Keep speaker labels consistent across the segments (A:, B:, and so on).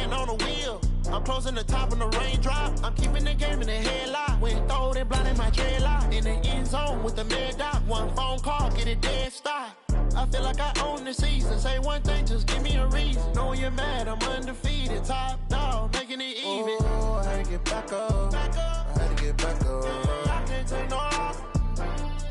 A: hand on the wheel. I'm closing the top of the raindrop. I'm keeping the game in the headlock. When throwed and blind in my dreadlock. In the end zone with the mad dot. One phone call, get it dead stop. I feel like I own the season. Say one thing, just give me a reason. Knowing you're mad, I'm undefeated. Top dog, making it even.
B: Oh, I had to get back up. I had to get back up.
A: I can't take no off.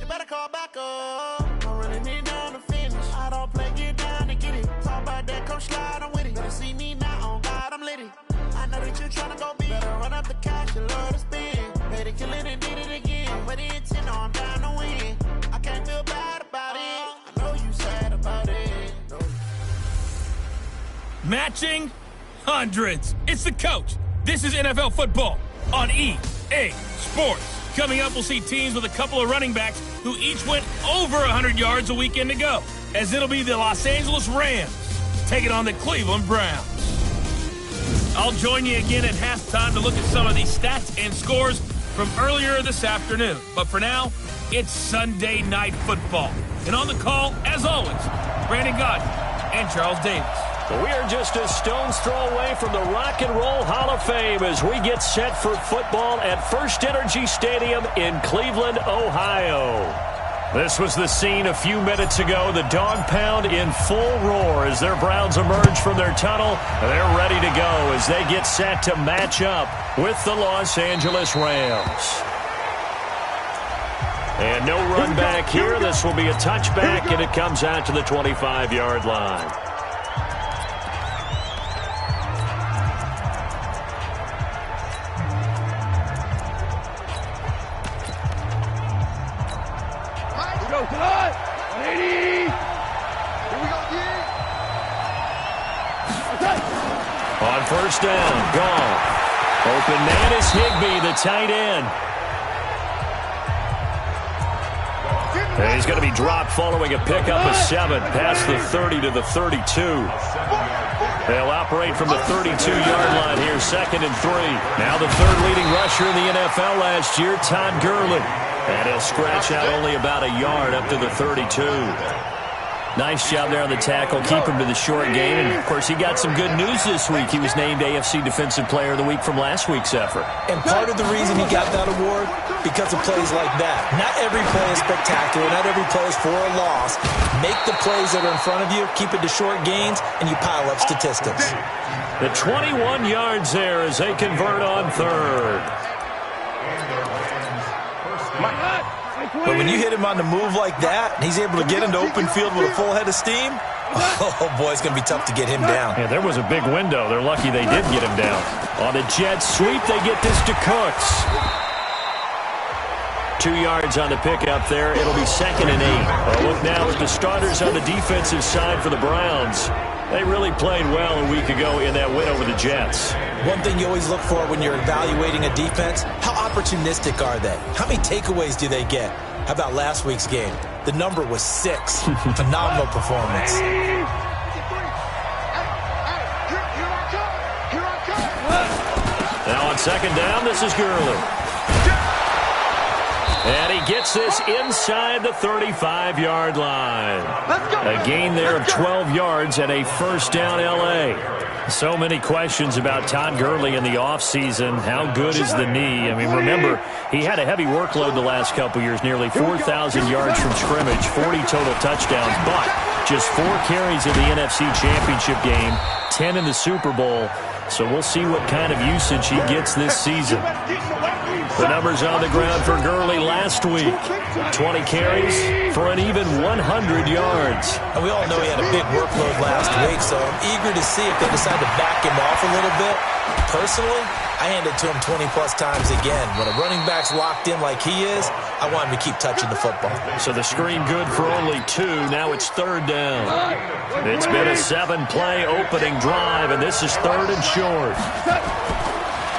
A: You better call back up. I'm running it down to finish. I don't play, get down and get it. Talk about that, come slide, I'm with it. Better see me now, on God, I'm lit it. I know that you're trying to go big. Better run up the cash, you love to spend. Better kill it and did it again. But the intent, no, I'm down to win. I can't feel bad about it. I know you sad about it.
C: Matching hundreds. It's the coach. This is NFL football on EA Sports. Coming up, we'll see teams with a couple of running backs who each went over 100 yards a weekend ago, as it'll be the Los Angeles Rams taking on the Cleveland Browns. I'll join you again at halftime to look at some of these stats and scores from earlier this afternoon. But for now, it's Sunday Night Football. And on the call, as always, Brandon Godden and Charles Davis.
D: We are just a stone's throw away from the Rock and Roll Hall of Fame as we get set for football at First Energy Stadium in Cleveland, Ohio. This was the scene a few minutes ago. The dog pound in full roar as their Browns emerge from their tunnel. They're ready to go as they get set to match up with the Los Angeles Rams. And no run back here. This will be a touchback, and it comes out to the 25-yard line. On first down, Gall. Open man is Higbee, the tight end. And he's going to be dropped following a pickup of 7 past the 30 to the 32. They'll operate from the 32-yard line here, 2nd and 3. Now the third leading rusher in the NFL last year, Todd Gurley. And he'll scratch out only about a yard up to the 32. Nice job there on the tackle, keep him to the short game. And, of course, he got some good news this week. He was named AFC Defensive Player of the Week from last week's effort.
E: And part of the reason he got that award, because of plays like that. Not every play is spectacular. Not every play is for a loss. Make the plays that are in front of you, keep it to short gains, and you pile up statistics.
D: The 21 yards there as they convert on third.
E: But when you hit him on the move like that, and he's able to get into open field with a full head of steam, oh, boy, it's going to be tough to get him down.
D: Yeah, there was a big window. They're lucky they did get him down. On the jet sweep, they get this to Cooks. 2 yards on the pickup there. It'll be 2nd and 8. Well, look now at the starters on the defensive side for the Browns. They really played well a week ago in that win over the Jets.
E: One thing you always look for when you're evaluating a defense, how opportunistic are they? How many takeaways do they get? How about last week's game? The number was 6. Phenomenal performance.
D: Now on 2nd down, this is Gurley. And he gets this inside the 35-yard line. A gain there of 12 yards and a first down L.A. So many questions about Todd Gurley in the offseason. How good is the knee? I mean, remember, he had a heavy workload the last couple years, nearly 4,000 yards from scrimmage, 40 total touchdowns, but just 4 carries in the NFC Championship game, 10 in the Super Bowl. So we'll see what kind of usage he gets this season. The numbers on the ground for Gurley last week. 20 carries for an even 100 yards.
E: And we all know he had a big workload last week, so I'm eager to see if they decide to back him off a little bit. Personally, I hand it to him 20-plus times again. When a running back's locked in like he is, I want him to keep touching the football.
D: So the screen good for only 2. Now it's 3rd down. It's been a 7-play opening drive, and this is 3rd and short.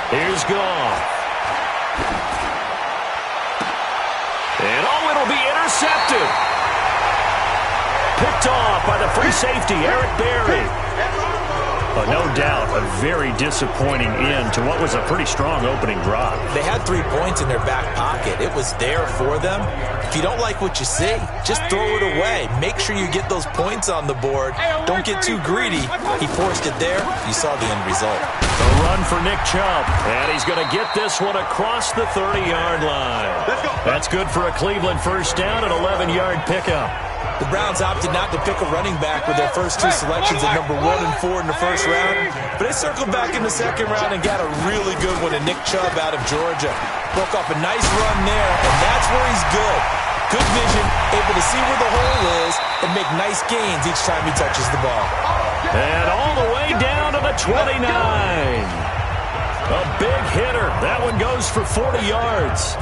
D: Here's Goff. And it'll be intercepted. Picked off by the free safety, Eric Berry. No doubt, a very disappointing end to what was a pretty strong opening drive.
E: They had 3 points in their back pocket. It was there for them. If you don't like what you see, just throw it away. Make sure you get those points on the board. Don't get too greedy. He forced it there. You saw the end result.
D: The run for Nick Chubb, and he's going to get this one across the 30-yard line. That's good for a Cleveland first down, an 11-yard pickup.
E: The Browns opted not to pick a running back with their first 2 selections at number 1 and 4 in the first round, but they circled back in the second round and got a really good one in Nick Chubb out of Georgia. Broke up a nice run there, and that's where he's good. Good vision, able to see where the hole is and make nice gains each time he touches the ball.
D: And all the way down to the 29. A big hitter. That one goes for 40 yards.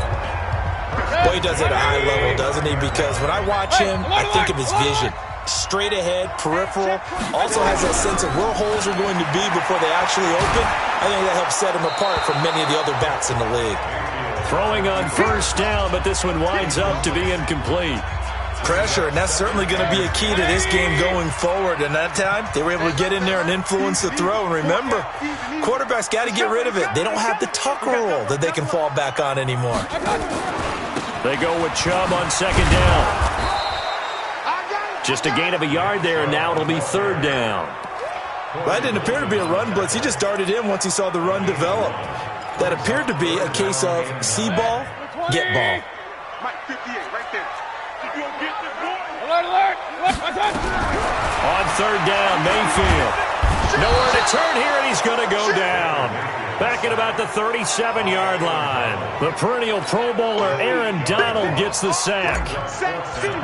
E: Boy, he does it at a high level, doesn't he? Because when I watch him, I think of his vision. Straight ahead, peripheral. Also has that sense of where holes are going to be before they actually open. I think that helps set him apart from many of the other backs in the league.
D: Throwing on first down, but this one winds up to be incomplete.
E: Pressure, and that's certainly going to be a key to this game going forward. And that time, they were able to get in there and influence the throw. And remember, quarterbacks got to get rid of it. They don't have the tuck rule that they can fall back on anymore.
D: They go with Chubb on second down. Just a gain of a yard there, and now it'll be third down.
E: That didn't appear to be a run blitz. He just darted in once he saw the run develop. That appeared to be a case of see ball, get ball.
D: On third down, Mayfield. Nowhere to turn here, and he's going to go down. Back at about the 37-yard line. The perennial Pro Bowler Aaron Donald gets the sack.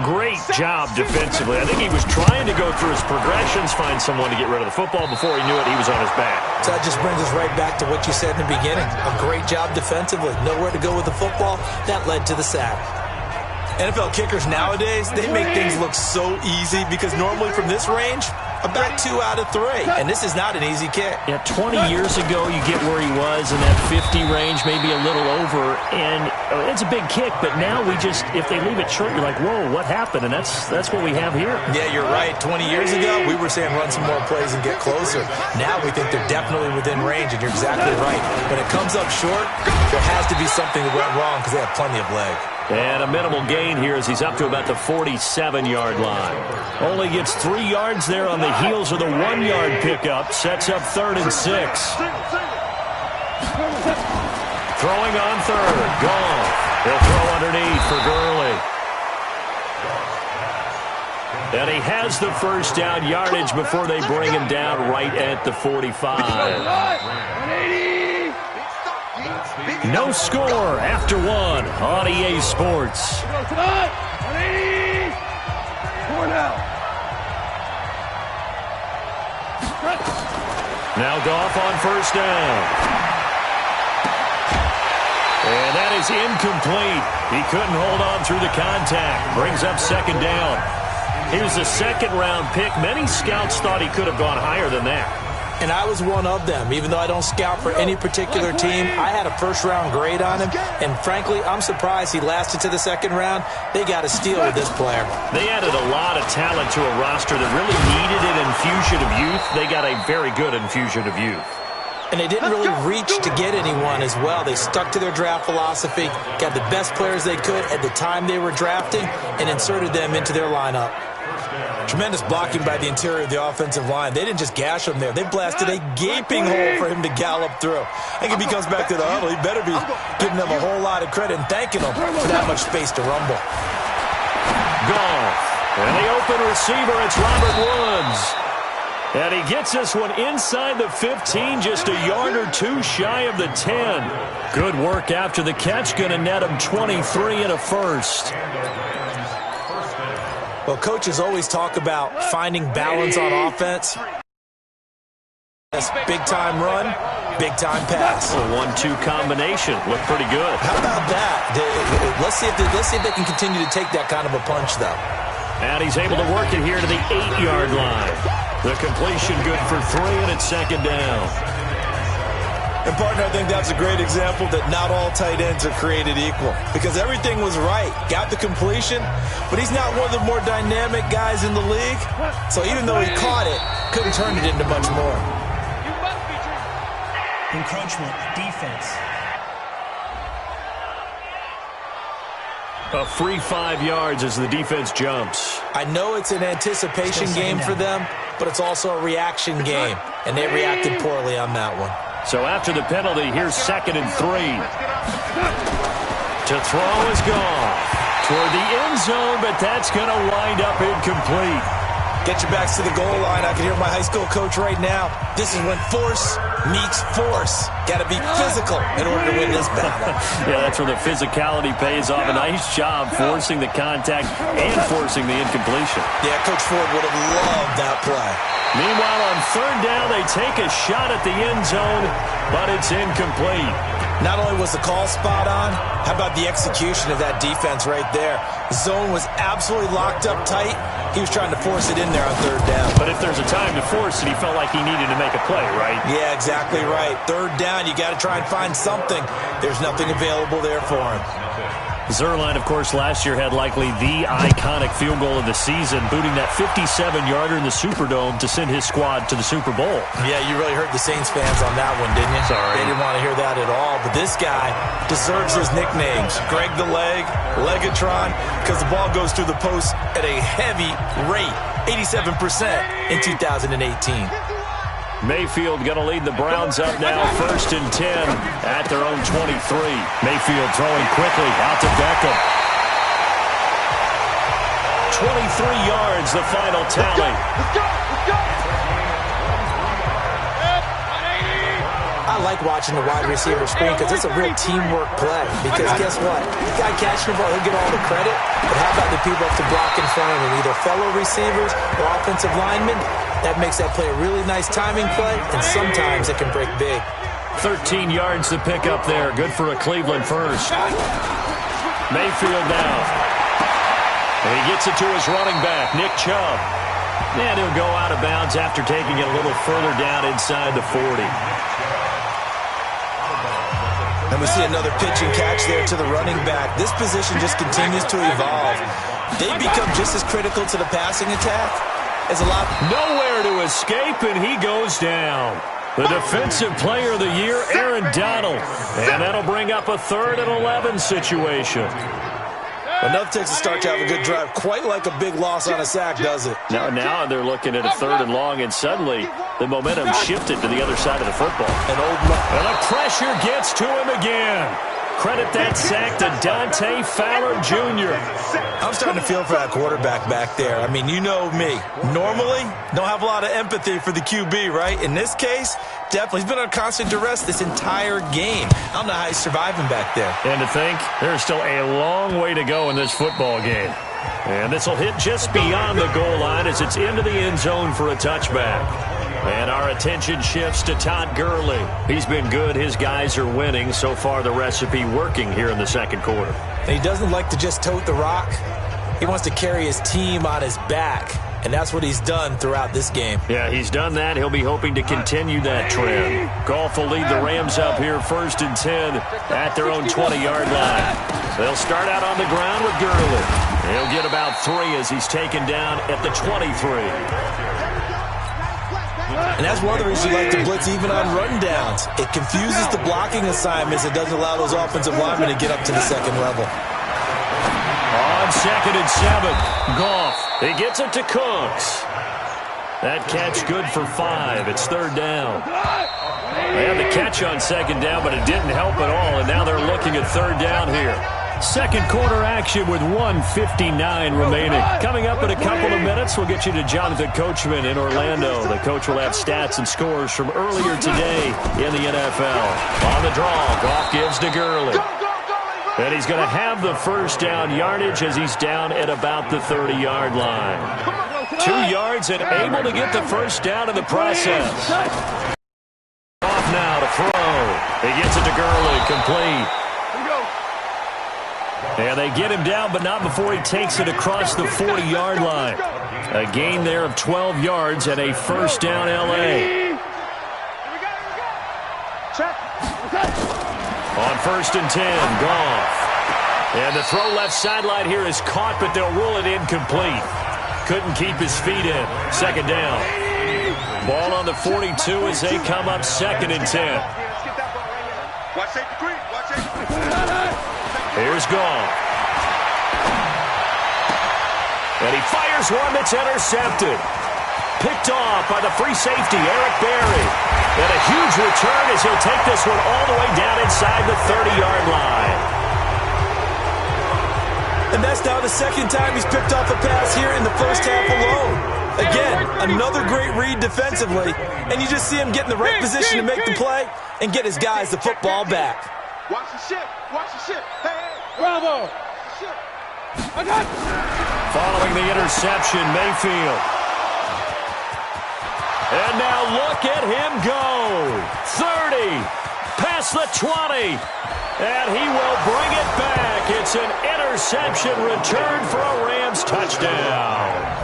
D: Great job defensively. I think he was trying to go through his progressions, find someone to get rid of the football. Before he knew it, he was on his back.
E: So that just brings us right back to what you said in the beginning. A great job defensively. Nowhere to go with the football. That led to the sack. NFL kickers nowadays, they make things look so easy because normally from this range, about 2 out of 3. And this is not an easy kick.
D: Yeah, 20 years ago, you get where he was in that 50 range, maybe a little over, and it's a big kick, but now we just, if they leave it short, you're like, whoa, what happened? And that's what we have here.
E: Yeah, you're right. 20 years ago, we were saying run some more plays and get closer. Now we think they're definitely within range, and you're exactly right. When it comes up short, there has to be something that went wrong because they have plenty of leg.
D: And a minimal gain here as he's up to about the 47-yard line. Only gets 3 yards there on the heels of the 1-yard pickup. Sets up 3rd and 6. Throwing on third. Gone. He'll throw underneath for Gurley. And he has the first down yardage before they bring him down right at the 45. No score after 1 on EA Sports. Now Goff on first down. And that is incomplete. He couldn't hold on through the contact. Brings up second down. He was a second-round pick. Many scouts thought he could have gone higher than that.
E: And I was one of them. Even though I don't scout for any particular team, I had a first-round grade on him. And frankly, I'm surprised he lasted to the second round. They got a steal with this player.
D: They added a lot of talent to a roster that really needed an infusion of youth. They got a very good infusion of youth.
E: And they didn't really reach to get anyone as well. They stuck to their draft philosophy, got the best players they could at the time they were drafting, and inserted them into their lineup. Tremendous blocking by the interior of the offensive line. They didn't just gash him there. They blasted a gaping hole for him to gallop through. I think if he comes back to the huddle, he better be giving them a whole lot of credit and thanking them for that much space to rumble.
D: Goff. And the open receiver, it's Robert Woods. And he gets this one inside the 15, just a yard or 2 shy of the 10. Good work after the catch. Going to net him 23 and a first.
E: Well, coaches always talk about finding balance on offense. Big-time run, big-time pass.
D: A 1-2 combination. Looked pretty good.
E: How about that? Let's see if they can continue to take that kind of a punch, though.
D: And he's able to work it here to the 8-yard line. The completion good for 3, and it's second down.
E: And, partner, I think that's a great example that not all tight ends are created equal. Because everything was right. Got the completion, but he's not one of the more dynamic guys in the league. So even though he caught it, couldn't turn it into much more.
F: Encroachment, defense.
D: A free 5 yards as the defense jumps.
E: I know it's an anticipation game for them, but it's also a reaction game, and they reacted poorly on that one.
D: So after the penalty, here's 2nd and 3. To throw is gone. Toward the end zone, but that's going to wind up incomplete.
E: Get your backs to the goal line. I can hear my high school coach right now. This is when force meets force. Got to be physical in order to win this battle.
D: Yeah, that's where the physicality pays off. A nice job forcing the contact and forcing the incompletion.
E: Yeah, Coach Ford would have loved that play.
D: Meanwhile, on 3rd down, they take a shot at the end zone, but it's incomplete.
E: Not only was the call spot on, how about the execution of that defense right there? The zone was absolutely locked up tight. He was trying to force it in there on 3rd down.
D: But if there's a time to force it, he felt like he needed to make a play, right?
E: Yeah, exactly right. 3rd down, you got to try and find something. There's nothing available there for him.
D: Zerline, of course, last year had likely the iconic field goal of the season, booting that 57-yarder in the Superdome to send his squad to the Super Bowl.
E: Yeah, you really hurt the Saints fans on that one, didn't you?
D: Sorry.
E: They didn't want to hear that at all. But this guy deserves his nicknames. Greg the Leg, Legatron, because the ball goes through the post at a heavy rate, 87% in 2018.
D: Mayfield going to lead the Browns up now, 1st and 10 at their own 23. Mayfield throwing quickly out to Beckham. 23 yards, the final tally.
F: Let's go!
E: I like watching the wide receiver screen because it's a real teamwork play. Because guess what? The guy catching the ball, he'll get all the credit. But how about the people up to block in front of him, either fellow receivers or offensive linemen? That makes that play a really nice timing play, and sometimes it can break big.
D: 13 yards to pick up there. Good for a Cleveland first. Mayfield now. And he gets it to his running back, Nick Chubb. And he'll go out of bounds after taking it a little further down inside the 40.
E: And we see another pitch and catch there to the running back. This position just continues to evolve. They become just as critical to the passing attack as a lot.
D: Nowhere to escape, and he goes down. The defensive player of the year, Aaron Donald. And that'll bring up a 3rd and 11 situation.
E: Enough takes a start to have a good drive. Quite like a big loss on a sack, does it?
D: Now they're looking at a 3rd and long, and suddenly the momentum shifted to the other side of the football.
E: And
D: the pressure gets to him again. Credit that sack to Dante Fowler Jr.
E: I'm starting to feel for that quarterback back there. I mean, you know me. Normally, don't have a lot of empathy for the QB, right? In this case, definitely. He's been under constant duress this entire game. I don't know how he's surviving back there.
D: And to think, there's still a long way to go in this football game. And this will hit just beyond the goal line as it's into the end zone for a touchback. And our attention shifts to Todd Gurley. He's been good. His guys are winning. So far, the recipe working here in the 2nd quarter.
E: And he doesn't like to just tote the rock. He wants to carry his team on his back. And that's what he's done throughout this game.
D: Yeah, he's done that. He'll be hoping to continue that trend. Goff will lead the Rams up here 1st and 10 at their own 20-yard line. They'll start out on the ground with Gurley. He'll get about 3 as he's taken down at the 23.
E: And that's one of the reasons you like to blitz even on rundowns. It confuses the blocking assignments. It doesn't allow those offensive linemen to get up to the 2nd level.
D: On 2nd and 7, Goff. He gets it to Cooks. That catch good for 5. It's 3rd down. They had the catch on 2nd down, but it didn't help at all, and now they're looking at 3rd down here. 2nd quarter action with 1:59 remaining. Coming up in a couple of minutes, we'll get you to Jonathan Coachman in Orlando. The coach will have stats and scores from earlier today in the NFL. On the draw, Goff gives to Gurley. And he's going to have the 1st down yardage as he's down at about the 30-yard line. 2 yards and able to get the 1st down in the process. Off now to throw. He gets it to Gurley, complete. And they get him down, but not before he takes it across the 40-yard line. A gain there of 12 yards and a 1st down L.A. On 1st and 10, Goff. And the throw left sideline here is caught, but they'll rule it incomplete. Couldn't keep his feet in. 2nd down. Ball on the 42 as they come up 2nd and 10. Here's Gall. And he fires one that's intercepted. Picked off by the free safety, Eric Berry. And a huge return as he'll take this one all the way down inside the 30-yard line.
E: And that's now the second time he's picked off a pass here in the first half alone. Again, another great read defensively, and you just see him get in the right position to make the play and get his guys the football back.
F: Watch the ship. Watch the ship. Hey, bravo. I got it.
D: Following the interception, Mayfield. And now look at him go. 30, past the 20. And he will bring it back. It's an interception return for a Rams touchdown.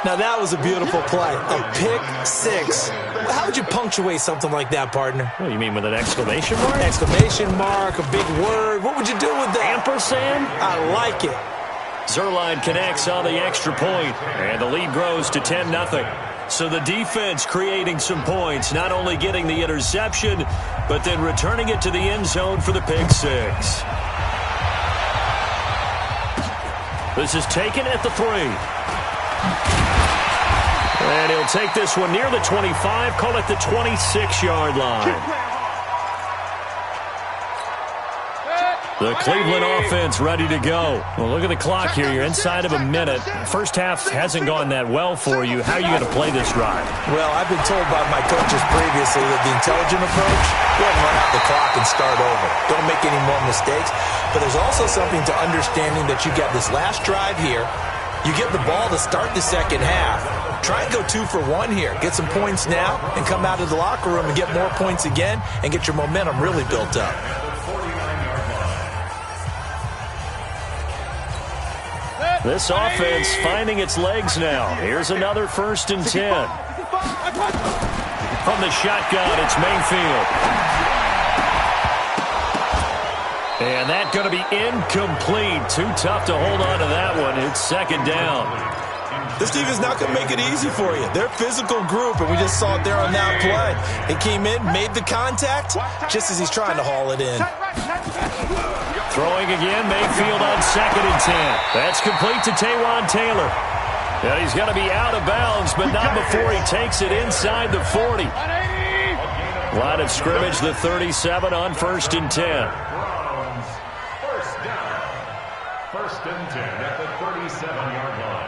E: Now that was a beautiful play. A pick six. How would you punctuate something like that, partner?
D: What do you mean, with an exclamation mark?
E: Exclamation mark, a big word. What would you do with that?
D: Ampersand?
E: I like it.
D: Zerline connects on the extra point, and the lead grows to 10-0. So the defense creating some points, not only getting the interception, but then returning it to the end zone for the pick six. This is taken at the 3. And he'll take this one near the 25, call it the 26-yard line. The Cleveland offense ready to go. Well, look at the clock here. You're inside of a minute. First half hasn't gone that well for you. How are you going to play this drive?
E: Well, I've been told by my coaches previously that the intelligent approach, go ahead and run out the clock and start over. Don't make any more mistakes. But there's also something to understanding that you got this last drive here. You get the ball to start the second half. Try and go 2 for 1 here. Get some points now and come out of the locker room and get more points again and get your momentum really built up.
D: This offense finding its legs now. Here's another 1st and 10. From the shotgun, it's Mayfield. And that going to be incomplete. Too tough to hold on to that one. It's 2nd down.
E: This defense is not going to make it easy for you. They're a physical group, and we just saw it there on that play. It came in, made the contact, just as he's trying to haul it in.
D: Throwing again, Mayfield on 2nd and 10. That's complete to Taywan Taylor. And he's going to be out of bounds, but not before he takes it inside the 40. Line of scrimmage, the 37 on 1st and 10.
G: First and 10 at the 37-yard line.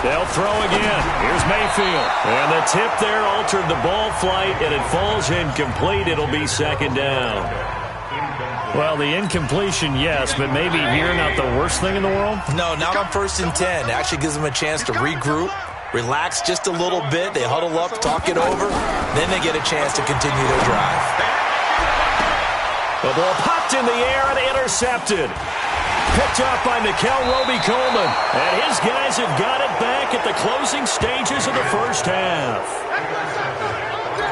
D: They'll throw again. Here's Mayfield. And the tip there altered the ball flight, and it falls incomplete. It'll be 2nd down. Well, the incompletion, yes, but maybe here not the worst thing in the world?
E: No, not on 1st and 10. It actually gives them a chance to regroup, relax just a little bit. They huddle up, talk it over. Then they get a chance to continue their drive.
D: The ball popped in the air and intercepted. Picked up by Nickel Roby-Coleman. And his guys have got it back at the closing stages of the first half.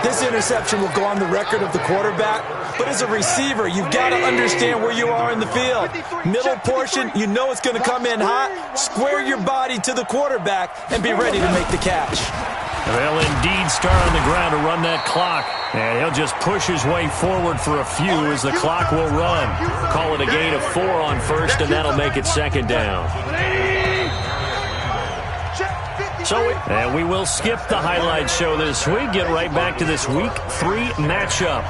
E: This interception will go on the record of the quarterback, but as a receiver, you've got to understand where you are in the field. Middle portion, you know it's going to come in hot. Square your body to the quarterback and be ready to make the catch.
D: They'll indeed start on the ground to run that clock. And he'll just push his way forward for a few as the clock will run. Call it a gain of 4 on 1st, and that'll make it 2nd down. And we will skip the highlight show this week. Get right back to this Week 3 matchup.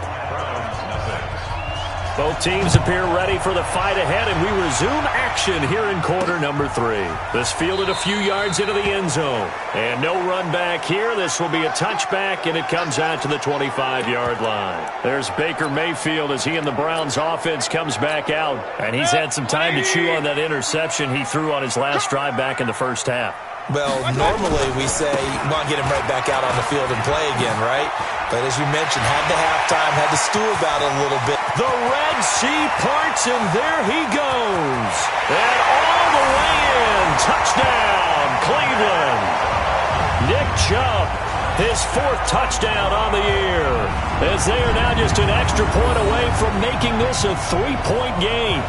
D: Both teams appear ready for the fight ahead, and we resume action here in quarter number 3. This fielded a few yards into the end zone. And no run back here. This will be a touchback, and it comes out to the 25-yard line. There's Baker Mayfield as he and the Browns offense comes back out. And he's had some time to chew on that interception he threw on his last drive back in the first half.
E: Well, normally we say, well, get him right back out on the field and play again, right? But as you mentioned, had the halftime, had to stew about it a little bit.
D: The Red Sea parts, and there he goes. And all the way in. Touchdown, Cleveland. His 4th touchdown on the year, as they are now just an extra point away from making this a 3-point game.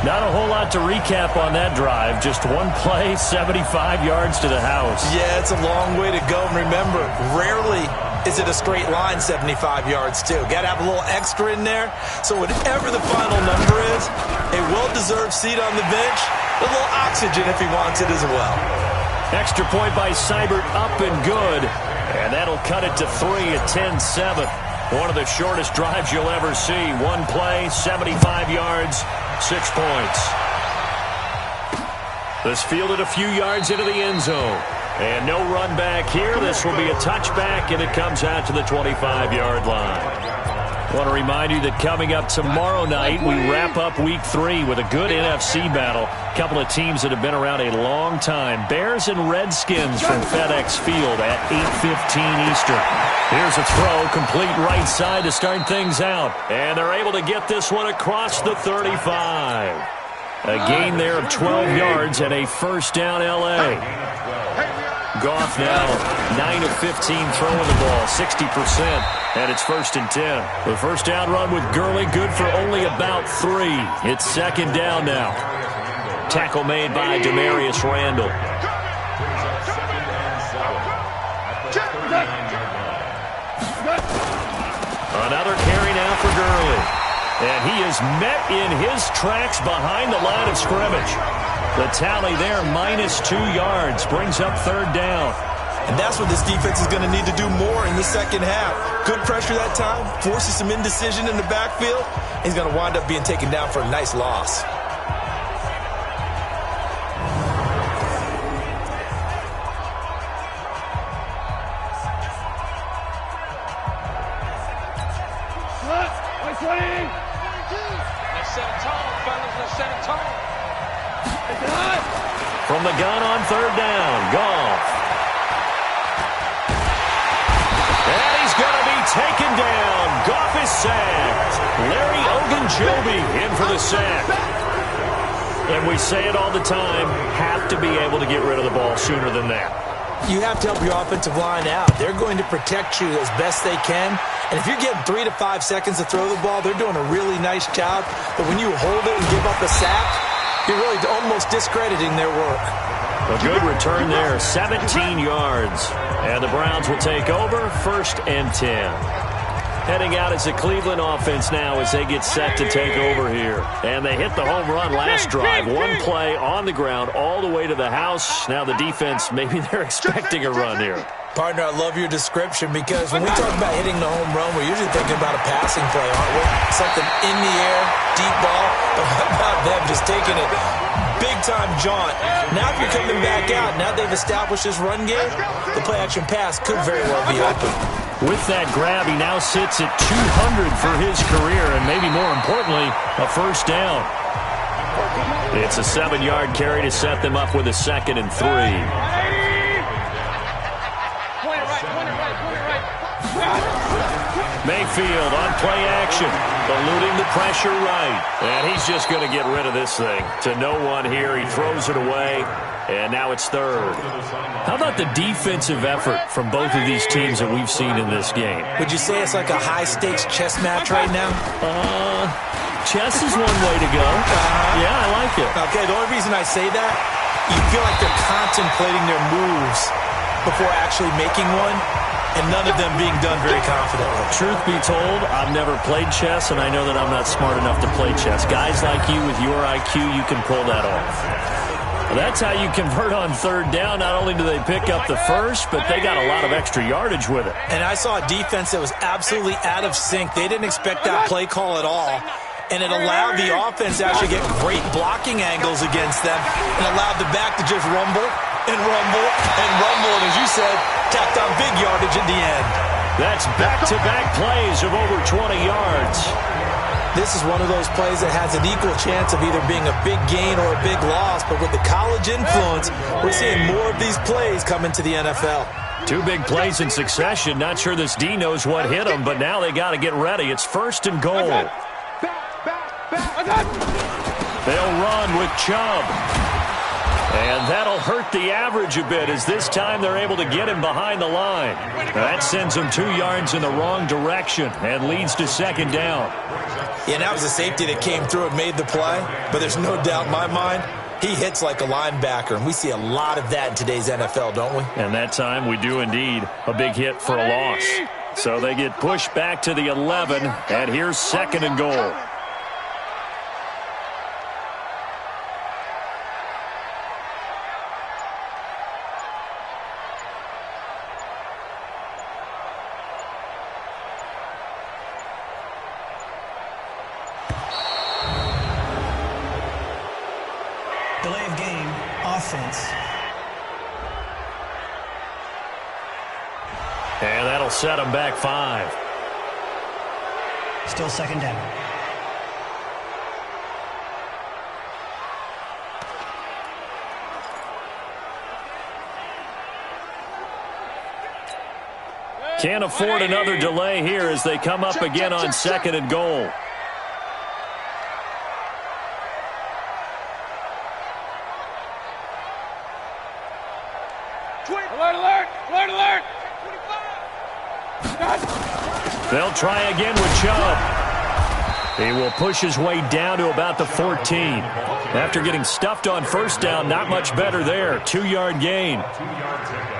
D: Not a whole lot to recap on that drive. Just one play, 75 yards to the house.
E: Yeah, it's a long way to go. And remember, rarely is it a straight line 75 yards, too. Got to have a little extra in there. So whatever the final number is, a well-deserved seat on the bench, a little oxygen if he wants it as well.
D: Extra point by Seibert, up and good. And that'll cut it to 3 at 10-7. One of the shortest drives you'll ever see. One play, 75 yards, 6 points. This fielded a few yards into the end zone. And no run back here. This will be a touchback, and it comes out to the 25-yard line. I want to remind you that coming up tomorrow night, we wrap up Week 3 with a good NFC battle. A couple of teams that have been around a long time. Bears and Redskins from FedEx Field at 8:15 Eastern. Here's a throw, complete right side to start things out. And they're able to get this one across the 35. A gain there of 12 yards and a first down L.A. Goff now 9 of 15 throwing the ball, 60%, and it's 1st and 10. The first down run with Gurley, good for only about 3. It's 2nd down now. Tackle made by Demarius Randall. Another carry now for Gurley. And he is met in his tracks behind the line of scrimmage. The tally there, -2 yards, brings up 3rd down.
E: And that's what this defense is going to need to do more in the second half. Good pressure that time, forces some indecision in the backfield. He's going to wind up being taken down for a nice loss.
D: From the gun on 3rd down, Goff. And he's going to be taken down. Goff is sacked. Larry Ogunjobi in for the sack. And we say it all the time, have to be able to get rid of the ball sooner than that.
E: You have to help your offensive line out. They're going to protect you as best they can. And if you're getting 3 to 5 seconds to throw the ball, they're doing a really nice job. But when you hold it and give up a sack, you're really almost discrediting their work.
D: A good return there, 17 yards. And the Browns will take over, 1st and 10. Heading out as the Cleveland offense now as they get set to take over here. And they hit the home run last drive. One play on the ground all the way to the house. Now the defense, maybe they're expecting a run here.
E: Partner, I love your description because when we talk about hitting the home run, we're usually thinking about a passing play, aren't we? Something in the air, deep ball. But how about them just taking it big-time jaunt? Now if you're coming back out, now they've established this run game, the play-action pass could very well be open.
D: With that grab, he now sits at 200 for his career, and maybe more importantly, a first down. It's a 7-yard carry to set them up with a 2nd and 3. Mayfield on play action, eluding the pressure right. And he's just going to get rid of this thing to no one here. He throws it away, and now it's 3rd. How about the defensive effort from both of these teams that we've seen in this game?
E: Would you say it's like a high-stakes chess match right now?
D: Chess is one way to go. Yeah, I like it.
E: Okay, the only reason I say that, you feel like they're contemplating their moves before actually making one, and none of them being done very confidently.
D: Truth be told, I've never played chess, and I know that I'm not smart enough to play chess. Guys like you with your IQ, you can pull that off. Well, that's how you convert on 3rd down. Not only do they pick up the first, but they got a lot of extra yardage with it.
E: And I saw a defense that was absolutely out of sync. They didn't expect that play call at all. And it allowed the offense to actually get great blocking angles against them and allowed the back to just rumble and rumble and rumble. And as you said, tacked on big yardage at the end.
D: That's back-to-back plays of over 20 yards.
E: This is one of those plays that has an equal chance of either being a big gain or a big loss. But with the college influence, we're seeing more of these plays come into the NFL.
D: 2 big plays in succession. Not sure this D knows what hit them, but now they got to get ready. It's 1st and goal. They'll run with Chubb. And that'll hurt the average a bit as this time they're able to get him behind the line. That sends him 2 yards in the wrong direction and leads to second down.
E: Yeah, that was a safety that came through and made the play, but there's no doubt in my mind he hits like a linebacker, and we see a lot of that in today's NFL, don't we?
D: And that time we do indeed. A big hit for a loss. So they get pushed back to the 11, and here's second and goal.
H: Delay of game, offense.
D: And that'll set them back 5.
H: Still second down.
D: Can't afford another delay here as they come up again on second and goal.
F: Alert, alert, alert, alert.
D: They'll try again with Chubb. He will push his way down to about the 14. After getting stuffed on first down, not much better there. 2-yard gain.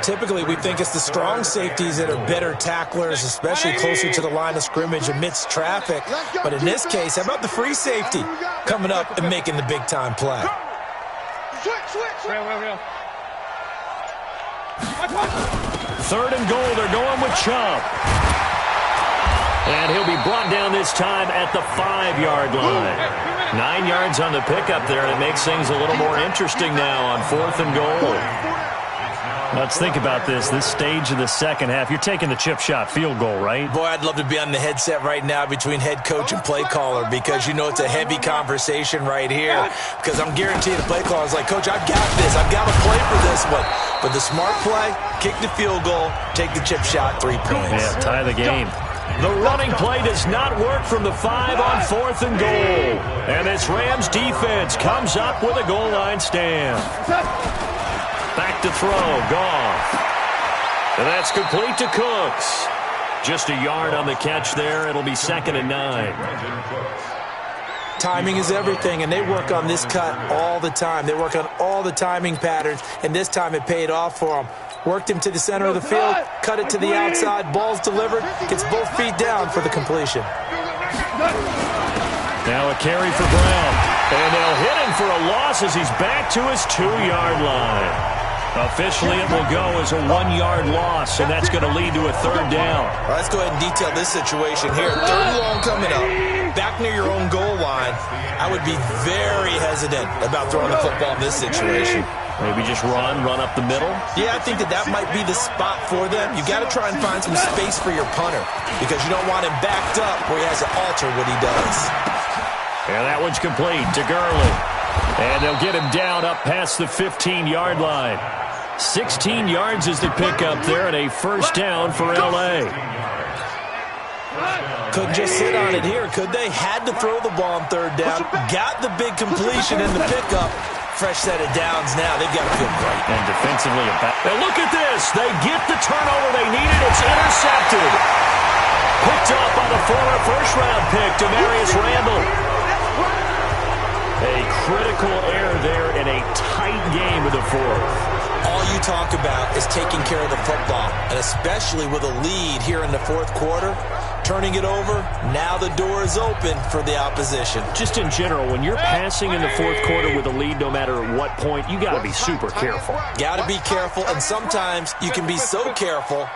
E: Typically, we think it's the strong safeties that are better tacklers, especially closer to the line of scrimmage amidst traffic. But in this case, how about the free safety coming up and making the big-time play?
D: Third and goal, they're going with Chubb. And he'll be brought down this time at the 5-yard line. 9 yards on the pickup there, and it makes things a little more interesting now on 4th and goal. Let's think about this stage of the second half. You're taking the chip shot field goal, right?
E: Boy, I'd love to be on the headset right now between head coach and play caller because you know it's a heavy conversation right here. Because I'm guaranteed the play caller is like, Coach, I've got this. I've got to play for this one. But the smart play, kick the field goal, take the chip shot, 3 points.
D: Yeah, tie the game. The running play does not work from the 5 on 4th and goal. And this Rams defense comes up with a goal line stand. Back to throw, Goff. And that's complete to Cooks. Just a yard on the catch there. It'll be 2nd and 9.
E: Timing is everything, and they work on this cut all the time. They work on all the timing patterns, and this time it paid off for them. Worked him to the center of the field, cut it to the outside, ball's delivered, gets both feet down for the completion.
D: Now a carry for Brown. And they'll hit him for a loss as he's back to his 2-yard line. Officially, it will go as a 1-yard loss, and that's going to lead to a 3rd down.
E: All right, let's go ahead and detail this situation here. 3rd and long coming up, back near your own goal line. I would be very hesitant about throwing the football in this situation.
D: Maybe just run up the middle?
E: Yeah, I think that might be the spot for them. You got to try and find some space for your punter because you don't want him backed up where he has to alter what he does.
D: And that one's complete to Gurley. And they'll get him down up past the 15-yard line. 16 yards is the pickup there and a 1st down for L.A.
E: Couldn't just sit on it here, could they? Had to throw the ball on 3rd down. Got the big completion in the pickup. Fresh set of downs now. They've got to feel great.
D: And defensively, and look at this. They get the turnover they needed. It's intercepted. Picked up by the former first-round pick, Demarius Randall. A critical error there in a tight game of the 4th.
E: All you talk about is taking care of the football, and especially with a lead here in the 4th quarter. Turning it over, now the door is open for the opposition.
D: Just in general, when you're passing in the 4th quarter with a lead, no matter what point, you got to be super careful.
E: Got to be careful, and sometimes you can be so careful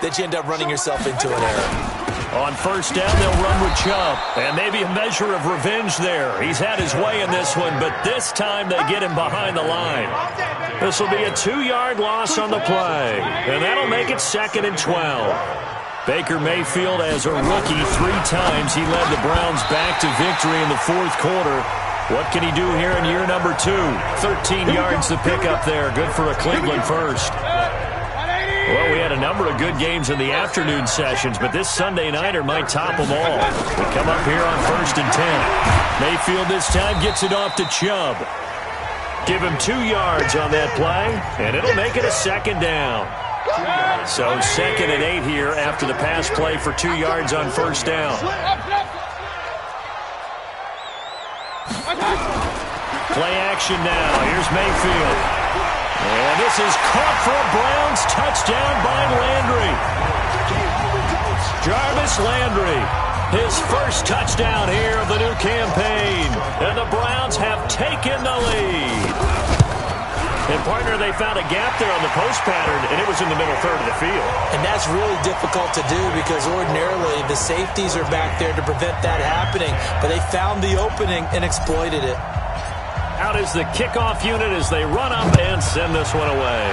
E: that you end up running yourself into an error.
D: On 1st down, they'll run with Chubb, and maybe a measure of revenge there. He's had his way in this one, but this time they get him behind the line. This will be a 2-yard loss on the play, and that'll make it 2nd and 12. Baker Mayfield, as a rookie, 3 times he led the Browns back to victory in the 4th quarter. What can he do here in year number 2? 13 yards to pick up there. Good for a Cleveland first. Well, we had a number of good games in the afternoon sessions, but this Sunday nighter might top them all. We come up here on 1st and 10. Mayfield this time gets it off to Chubb. Give him 2 yards on that play, and it'll make it a second down. So 2nd and 8 here after the pass play for 2 yards on first down. Play action now. Here's Mayfield. And this is caught for a Browns touchdown by Landry. Jarvis Landry, his first touchdown here of the new campaign. And the Browns have taken the lead. And, partner, they found a gap there on the post pattern, and it was in the middle third of the field.
E: And that's really difficult to do because ordinarily the safeties are back there to prevent that happening. But they found the opening and exploited it.
D: Out is the kickoff unit as they run up and send this one away.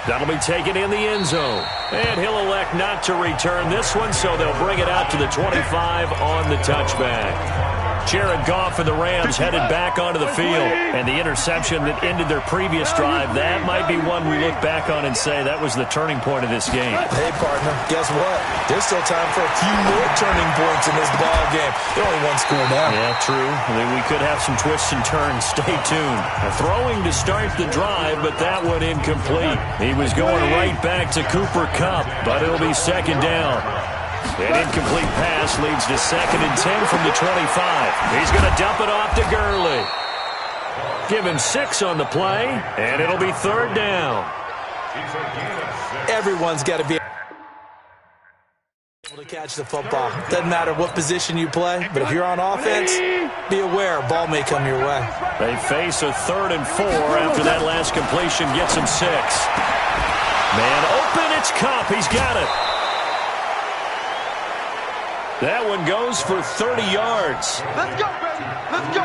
D: That'll be taken in the end zone. And he'll elect not to return this one, so they'll bring it out to the 25 on the touchback. Jared Goff and the Rams headed back onto the field. And the interception that ended their previous drive, that might be one we look back on and say that was the turning point of this game.
E: Hey, partner, guess what? There's still time for a few more turning points in this ball game. They're only 1 score down.
D: Yeah, true. We could have some twists and turns. Stay tuned. Throwing to start the drive, but that one incomplete. He was going right back to Cooper Kupp, but it'll be second down. An incomplete pass leads to 2nd and 10 from the 25. He's going to dump it off to Gurley. Give him 6 on the play, and it'll be 3rd down.
E: Everyone's got to be able to catch the football. Doesn't matter what position you play, but if you're on offense, be aware a ball may come your way.
D: They face a 3rd and 4 after that last completion gets him 6. Man open, it's Kupp. He's got it. That one goes for 30 yards.
F: Let's go, baby. Let's go.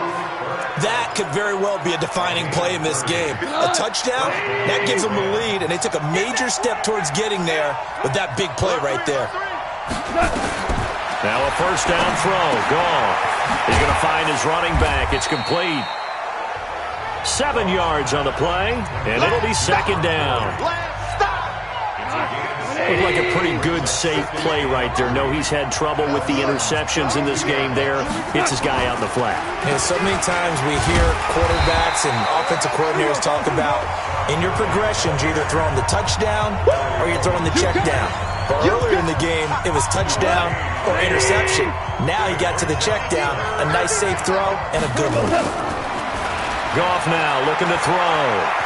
E: That could very well be a defining play in this game. A touchdown, that gives them the lead, and they took a major step towards getting there with that big play right there.
D: Now a first down throw. Goff. He's going to find his running back. It's complete. 7 yards on the play, and it'll be second down. Looked like a pretty good, safe play right there. No, he's had trouble with the interceptions in this game there. Hits his guy out in the flat.
E: And so many times we hear quarterbacks and offensive coordinators talk about in your progressions, you're either throwing the touchdown or you're throwing the check down. But earlier in the game, it was touchdown or interception. Now he got to the check down, a nice safe throw, and a good one.
D: Goff now looking to throw.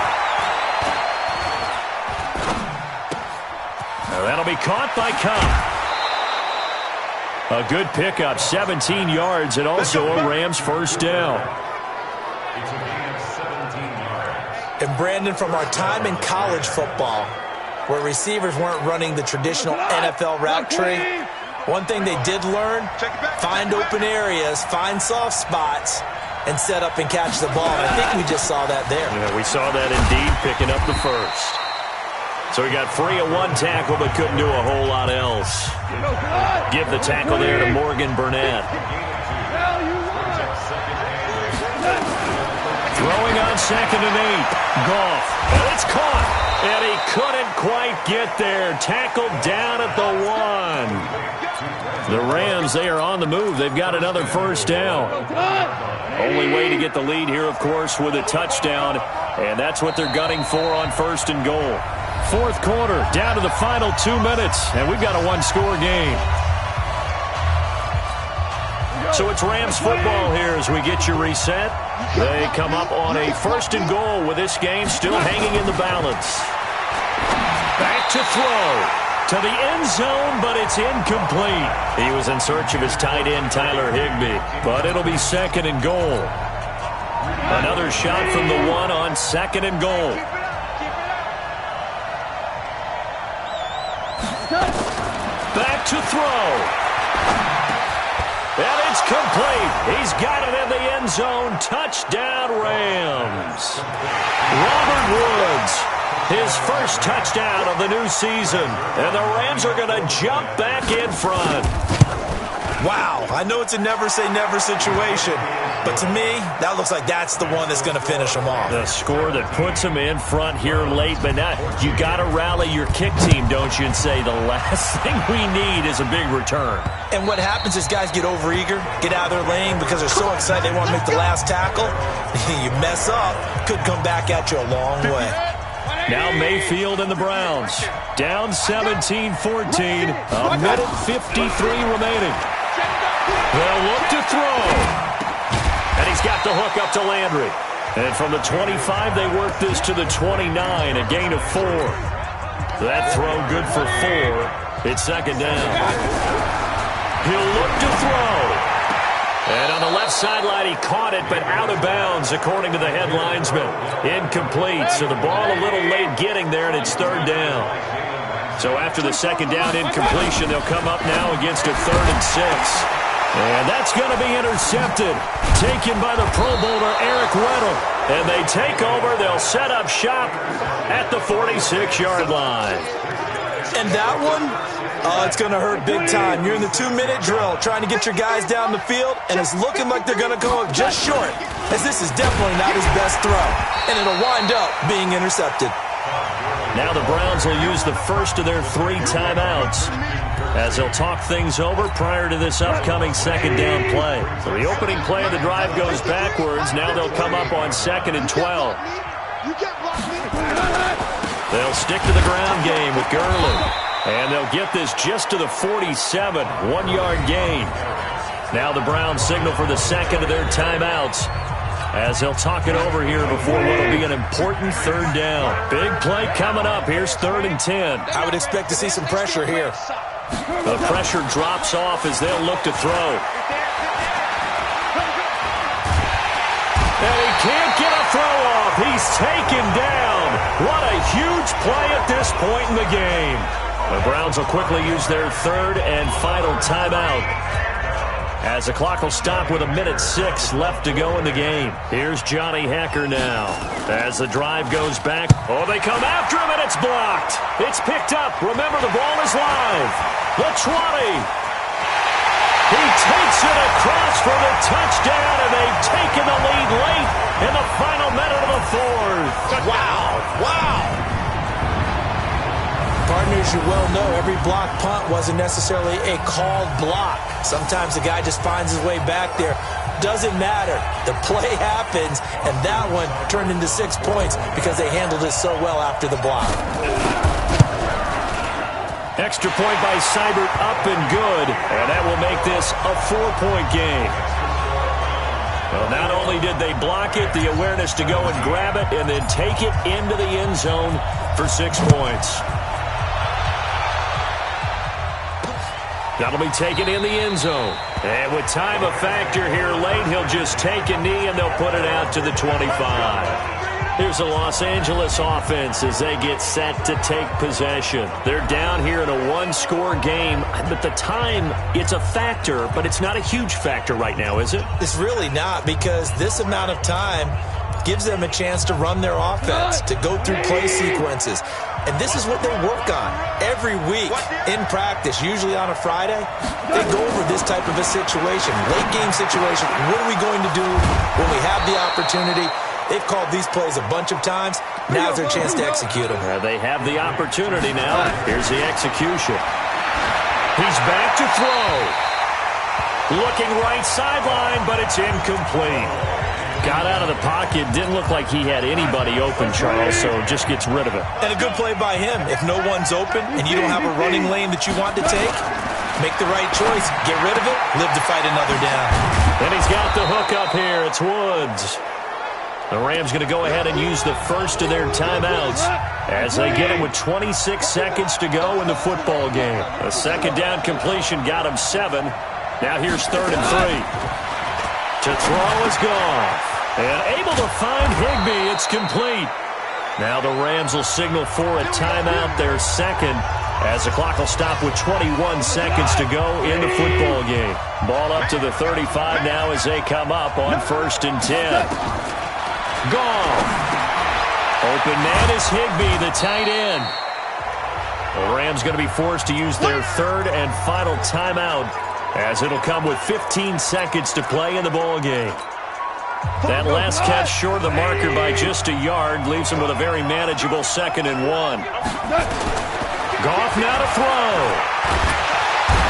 D: That'll be caught by Kupp. A good pickup, 17 yards, and also a Rams first down.
E: And Brandon, from our time in college football, where receivers weren't running the traditional NFL route tree, one thing they did learn, find open areas, find soft spots, and set up and catch the ball. And I think we just saw that there.
D: Yeah, we saw that indeed, picking up the first. So he got free of one tackle, but couldn't do a whole lot else. Give the tackle there to Morgan Burnett. Throwing on 2nd and 8. Goff. And it's caught. And he couldn't quite get there. Tackled down at the 1. The Rams, they are on the move. They've got another first down. Only way to get the lead here, of course, with a touchdown. And that's what they're gunning for on 1st and goal. 4th quarter, down to the final 2 minutes, and we've got a 1-score game. So it's Rams football here as we get you reset. They come up on a 1st and goal with this game still hanging in the balance. Back to throw to the end zone, but it's incomplete. He was in search of his tight end, Tyler Higbee, but it'll be 2nd and goal. Another shot from the 1 on 2nd and goal. Back to throw. And it's complete. He's got it in the end zone. Touchdown, Rams. Robert Woods, his first touchdown of the new season. And the Rams are going to jump back in front.
E: Wow, I know it's a never-say-never situation, but to me, that looks like that's the one that's going to finish them off.
D: The score that puts them in front here late, but now you got to rally your kick team, don't you, and say the last thing we need is a big return.
E: And what happens is guys get overeager, get out of their lane because they're so excited they want to make the last tackle. You mess up, could come back at you a long way.
D: Now Mayfield and the Browns. Down 17-14. A minute 53 remaining. They'll look to throw. And he's got the hook up to Landry. And from the 25, they work this to the 29, a gain of 4. That throw good for 4. It's second down. He'll look to throw. And on the left sideline, he caught it, but out of bounds, according to the head linesman. Incomplete, so the ball a little late getting there, and it's third down. So after the second down incompletion, they'll come up now against a 3rd and 6. And that's going to be intercepted. Taken by the Pro Bowler, Eric Weddle. And they take over. They'll set up shop at the 46-yard line.
E: And that one, it's going to hurt big time. You're in the 2-minute drill trying to get your guys down the field, and it's looking like they're going to go up just short, as this is definitely not his best throw. And it'll wind up being intercepted.
D: Now the Browns will use the first of their 3 timeouts as they'll talk things over prior to this upcoming second down play. So the opening play of the drive goes backwards. Now they'll come up on 2nd and 12. They'll stick to the ground game with Gurley. And they'll get this just to the 47, 1-yard gain. Now the Browns signal for the second of their timeouts as they'll talk it over here before what will be an important 3rd down. Big play coming up. Here's 3rd and 10.
E: I would expect to see some pressure here.
D: The pressure drops off as they'll look to throw. And he can't get a throw off. He's taken down. What a huge play at this point in the game. The Browns will quickly use their 3rd and final timeout as the clock will stop with a minute 6 left to go in the game. Here's Johnny Hekker now as the drive goes back. Oh, they come after him, and it's blocked. It's picked up. Remember, the ball is live. The 20. He takes it across for the touchdown, and they've taken the lead late in the final minute of the 4th.
E: Wow. Partners, you well know every block punt wasn't necessarily a called block. Sometimes the guy just finds his way back there. Doesn't matter. The play happens, and that one turned into 6 points because they handled it so well after the block.
D: Extra point by Seibert, up and good, and that will make this a 4-point game. Well, not only did they block it, the awareness to go and grab it and then take it into the end zone for 6 points. That'll be taken in the end zone. And with time a factor here late, he'll just take a knee and they'll put it out to the 25. Here's the Los Angeles offense as they get set to take possession. They're down here in a 1-score game. But the time, it's a factor, but it's not a huge factor right now, is it?
E: It's really not, because this amount of time gives them a chance to run their offense, to go through play sequences. And this is what they work on every week in practice, usually on a Friday. They go over this type of a situation, late game situation. What are we going to do when we have the opportunity? They've called these plays a bunch of times. Now's their chance to execute them.
D: They have the opportunity now. Here's the execution. He's back to throw. Looking right sideline, but it's incomplete. Got out of the pocket. Didn't look like he had anybody open, Charles, so just gets rid of it.
E: And a good play by him. If no one's open and you don't have a running lane that you want to take, make the right choice. Get rid of it. Live to fight another down.
D: And he's got the hook up here. It's Woods. The Rams going to go ahead and use the first of their timeouts as they get him with 26 seconds to go in the football game. A second down completion got him 7. Now here's 3rd and 3. To throw is Goff. And able to find Higbee. It's complete. Now the Rams will signal for a timeout, their second, as the clock will stop with 21 seconds to go in the football game. Ball up to the 35 now as they come up on 1st and 10. Goff. Open man is Higbee, the tight end. The Rams going to be forced to use their 3rd and final timeout as it'll come with 15 seconds to play in the ball game. That last catch short of the marker by just a yard leaves him with a very manageable 2nd and 1. Goff now to throw.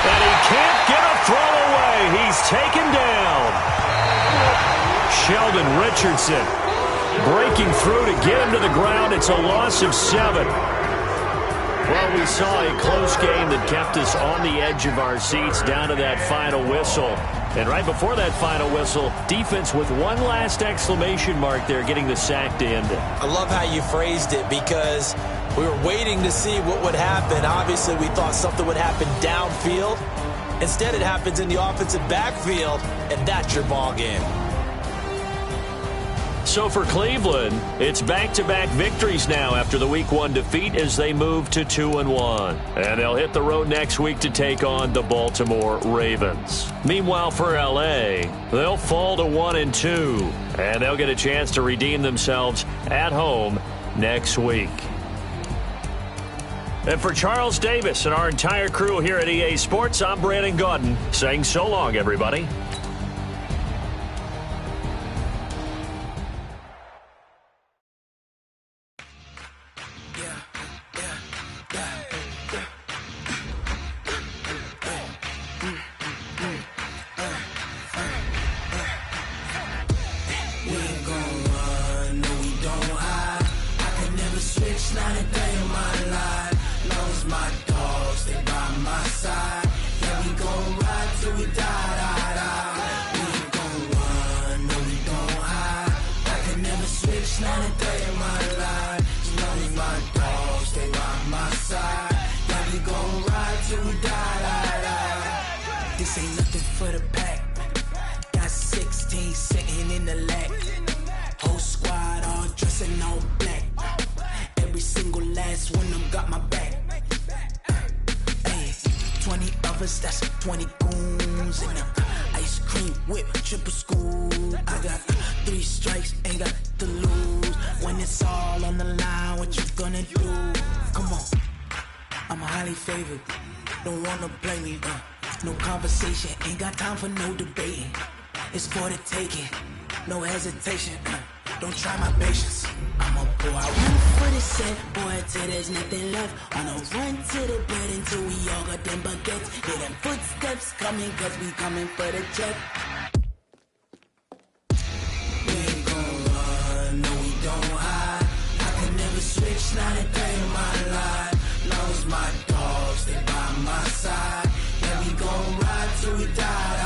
D: And he can't get a throw away. He's taken down. Sheldon Richardson breaking through to get him to the ground. It's a loss of 7. Well, we saw a close game that kept us on the edge of our seats down to that final whistle. And right before that final whistle, defense with one last exclamation mark there, getting the sack to end it.
E: I love how you phrased it, because we were waiting to see what would happen. Obviously, we thought something would happen downfield. Instead, it happens in the offensive backfield, and that's your ball game.
D: So for Cleveland, it's back-to-back victories now after the Week 1 defeat as they move to 2-1. And they'll hit the road next week to take on the Baltimore Ravens. Meanwhile, for L.A., they'll fall to 1-2, and they'll get a chance to redeem themselves at home next week. And for Charles Davis and our entire crew here at EA Sports, I'm Brandon Gaudin saying so long, everybody.
I: This ain't nothing for the pack. Got 16 sitting in the lap. Whole squad all dressing all black. Every single last one of them got my back. Hey, 20 of us, that's 20 goons in them. Ice cream whip, triple school. I got 3 strikes, ain't got to lose. When it's all on the line, what you gonna do? Come on, I'm highly favored. Don't wanna play me, no conversation, ain't got time for no debating. It's for the taking, no hesitation. Don't try my patience. I'm a boy, I run for the set, boy, till there's nothing left. On a run to the bed until we all got them baguettes. Hear them footsteps coming, cause we coming for the check. We ain't gon' run, no we don't hide. I can never switch, not a day in my life. Long as my dogs, they by my side. Yeah, we gon' ride till we die.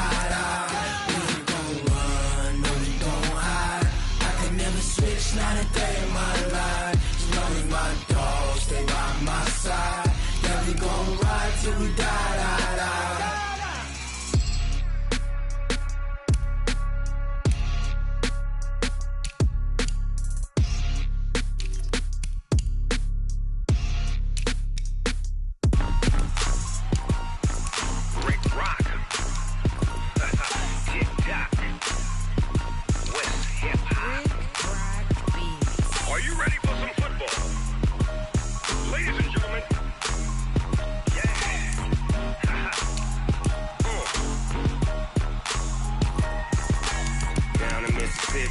I: We ain't gon' run, no we don't hide. I can never switch, not a day in my life. As long as my dogs stay by my side. Yeah, we gon' ride till we die.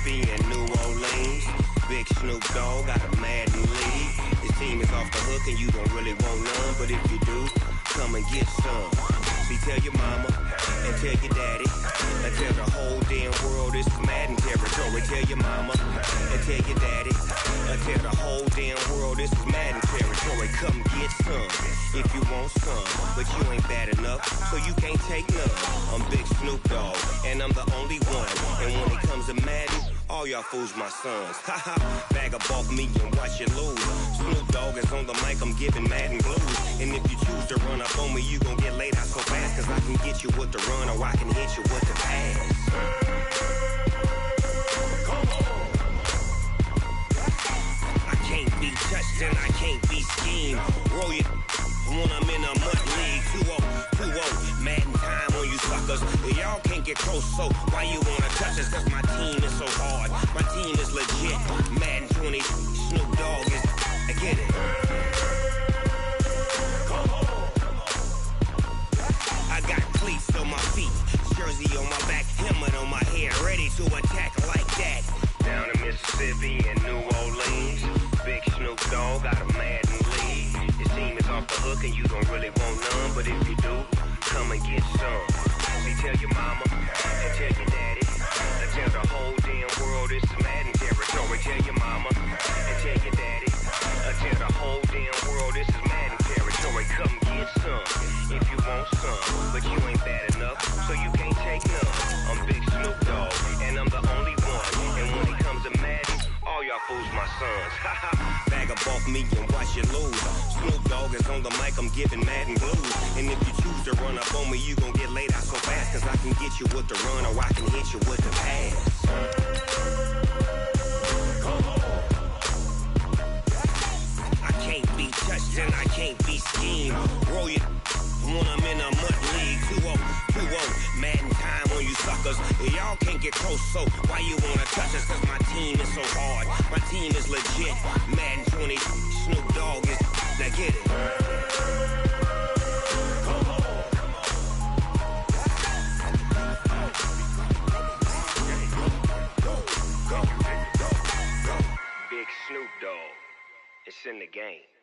J: And New Orleans, Big Snoop Dogg got a Madden league. His team is off the hook and you don't really want none, but if you do, come and get some. See, tell your mama and tell your daddy, and tell the whole damn world this is Madden territory. Tell your mama and tell your daddy, and tell the whole damn world this is Madden territory. Come get some if you want some, but you ain't bad enough, so you can't take none. I'm Big Snoop Dogg, and I'm the only one. And when it comes to Madden, all y'all fools my sons. Haha, bag up off me and watch you lose. Snoop Dogg is on the mic, I'm giving Madden blues. And if you choose to run up on me, you gon' get laid out so fast, cause I can get you with the run or I can hit you with the pass. I can't be touched and I can't be schemed. Roll it when I'm in a mud league. 2-0, Madden time on you suckers. Y'all can't get close, so why you wanna touch us? Cause my team is so hard, my team is legit. Madden 20, Snoop Dogg is, I get it. I got cleats on my feet. to attack like that. Down in Mississippi and New Orleans, Big Snoop Dogg got a mad lead. His team is off the hook and you don't really want none, but if you do, come and get some. See, tell your mama and tell your daddy, and tell the whole damn world it's Madden territory. Tell your mama and tell your daddy, and tell the whole damn world this is Madden territory. Come get some if you want some, but you ain't bad enough, so you can't take none. I'm Big Snoop Dogg, and I'm the only one. And when it comes to Madden, all y'all fools my sons. Bag up off me and watch you lose. Snoop Dogg is on the mic, I'm giving Madden blues. And if you choose to run up on me, you gon' get laid out so fast. Cause I can get you with the run or I can hit you with the pass. I can't be touched and I can't be schemed. Roll you when I'm in a mud league. 2-0, Madden time on you suckers. Y'all can't get close, so why you wanna touch us? Cause my team is so hard, my team is legit. Madden 20, Snoop Dogg is, now get it. Big Snoop Dogg, it's in the game.